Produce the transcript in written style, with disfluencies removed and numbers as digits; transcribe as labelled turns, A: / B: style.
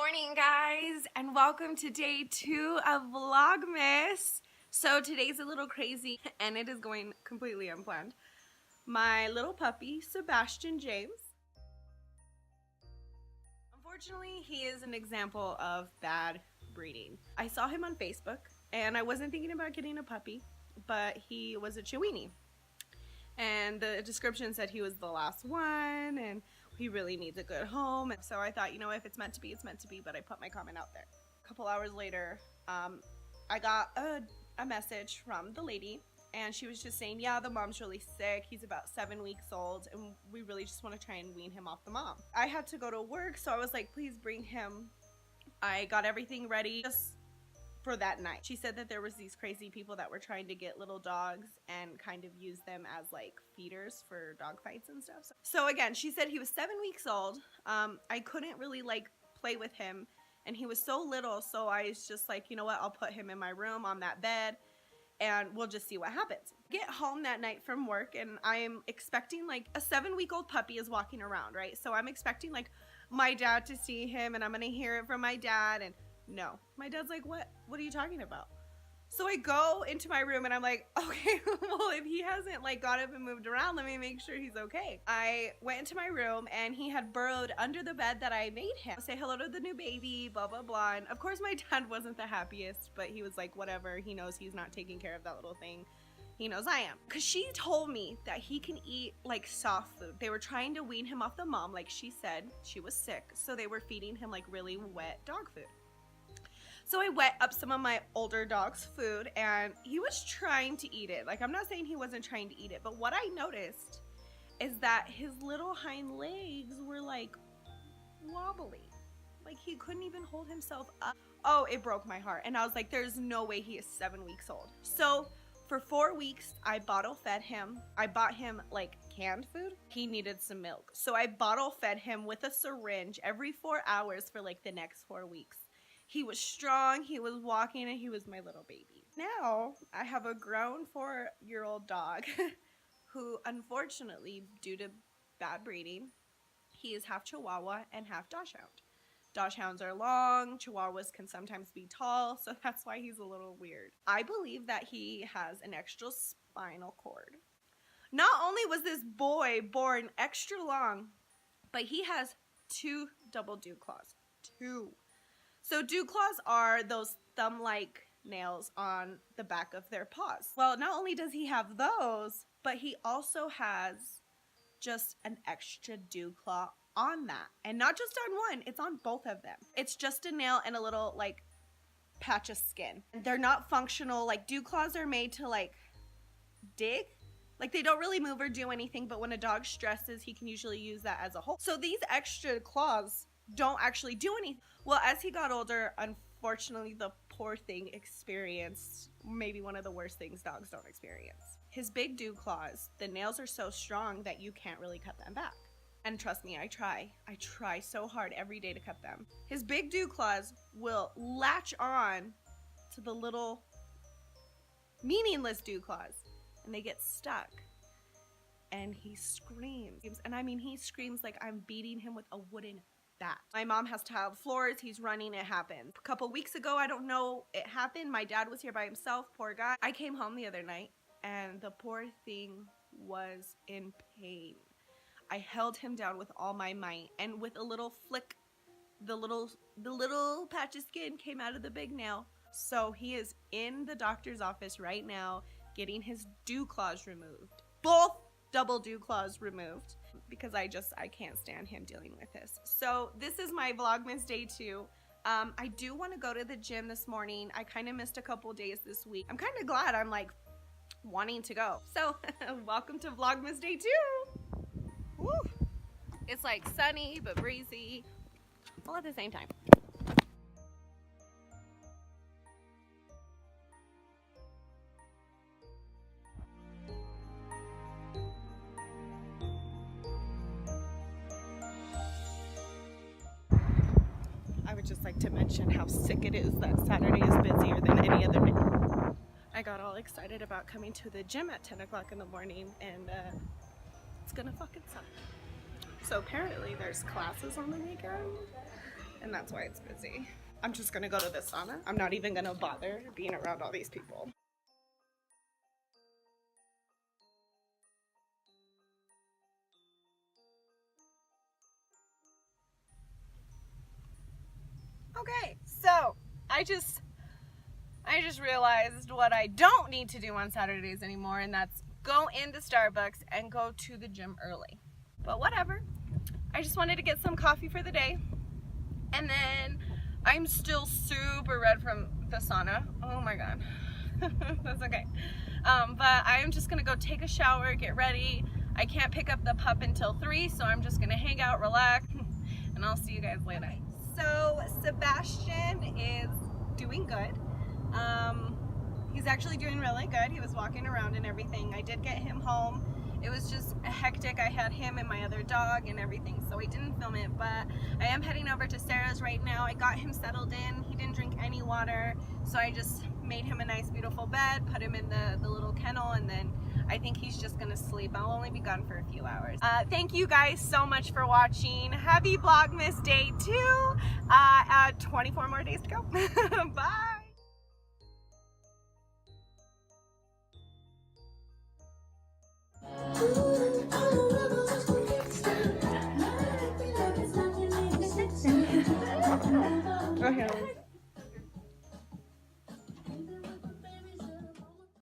A: morning, guys, and welcome to day 2 of Vlogmas. So today's a little crazy and it is going completely unplanned. My little puppy, Sebastian James. Unfortunately, he is an example of bad breeding. I saw him on Facebook and I wasn't thinking about getting a puppy, but he was a Chiweenie. And the description said he was the last one and he really needs a good home. So I thought, you know, if it's meant to be, it's meant to be, but I put my comment out there. A couple hours later, I got a message from the lady and she was just saying, yeah, the mom's really sick. He's about 7 weeks old and we really just want to try and wean him off the mom. I had to go to work, so I was like, please bring him. I got everything ready just for that night. She said that there was these crazy people that were trying to get little dogs and kind of use them as like feeders for dog fights and stuff. So again, she said he was 7 weeks old. I couldn't really like play with him and he was so little, so I was just like, you know what, I'll put him in my room on that bed and we'll just see what happens. Get home that night from work and I am expecting, like, a 7-week-old puppy is walking around, right? So I'm expecting like my dad to see him and I'm gonna hear it from my dad, and no, my dad's like, what are you talking about? So I go into my room and I'm like, okay, well, if he hasn't like got up and moved around, let me make sure he's okay. I went into my room and he had burrowed under the bed that I made him. Say hello to the new baby, blah, blah, blah. And of course my dad wasn't the happiest, but he was like, whatever, he knows he's not taking care of that little thing. He knows I am. Cause she told me that he can eat like soft food. They were trying to wean him off the mom, like she said, she was sick. So they were feeding him like really wet dog food. So I wet up some of my older dog's food and he was trying to eat it. Like, I'm not saying he wasn't trying to eat it, but what I noticed is that his little hind legs were like wobbly. Like he couldn't even hold himself up. Oh, it broke my heart. And I was like, there's no way he is 7 weeks old. So for 4 weeks, I bottle fed him. I bought him like canned food. He needed some milk. So I bottle fed him with a syringe every 4 hours for like the next 4 weeks. He was strong, he was walking, and he was my little baby. Now, I have a grown 4-year-old dog who, unfortunately, due to bad breeding, he is half Chihuahua and half Dachshund. Dachshunds are long, Chihuahuas can sometimes be tall, so that's why he's a little weird. I believe that he has an extra spinal cord. Not only was this boy born extra long, but he has 2 double dew claws. 2. So dew claws are those thumb-like nails on the back of their paws. Well, not only does he have those, but he also has just an extra dew claw on that. And not just on one, it's on both of them. It's just a nail and a little like patch of skin. They're not functional. Like, dew claws are made to like dig. Like, they don't really move or do anything, but when a dog stresses, he can usually use that as a hold. So these extra claws don't actually do anything. Well, as he got older, unfortunately, the poor thing experienced maybe one of the worst things dogs don't experience. His big dew claws, the nails are so strong that you can't really cut them back. And trust me, I try so hard every day to cut them. His big dew claws will latch on to the little meaningless dew claws and they get stuck. And he screams. And I mean, he screams like I'm beating him with a wooden bat. My mom has tiled floors. He's running. It happened. A couple weeks ago, I don't know, it happened. My dad was here by himself. Poor guy. I came home the other night and the poor thing was in pain. I held him down with all my might, and with a little flick, the little patch of skin came out of the big nail. So he is in the doctor's office right now getting his dew claws removed. Both double dew claws removed, because I can't stand him dealing with this. So this is my Vlogmas day 2. I do want to go to the gym this morning. I kind of missed a couple days this week. I'm kind of glad I'm like wanting to go. So welcome to Vlogmas day 2. Woo. It's like sunny but breezy all at the same time. I would just like to mention how sick it is that Saturday is busier than any other day. I got all excited about coming to the gym at 10 o'clock in the morning and it's gonna fucking suck. So apparently there's classes on the weekend and that's why it's busy. I'm just gonna go to the sauna. I'm not even gonna bother being around all these people. Okay, so I just realized what I don't need to do on Saturdays anymore, and that's go into Starbucks and go to the gym early. But whatever. I just wanted to get some coffee for the day. And then I'm still super red from the sauna. Oh my god. That's okay. But I am just gonna go take a shower, get ready. I can't pick up the pup until 3, so I'm just gonna hang out, relax, and I'll see you guys later. So Sebastian is doing good. He's actually doing really good. He was walking around and everything. I did get him home. It was just hectic. I had him and my other dog and everything, so I didn't film it, but I am heading over to Sarah's right now. I got him settled in. He didn't drink any water, so I just made him a nice beautiful bed, put him in the little kennel, and then I think he's just gonna sleep. I'll only be gone for a few hours. Thank you guys so much for watching. Happy Vlogmas Day 2. 24 more days to go. Bye.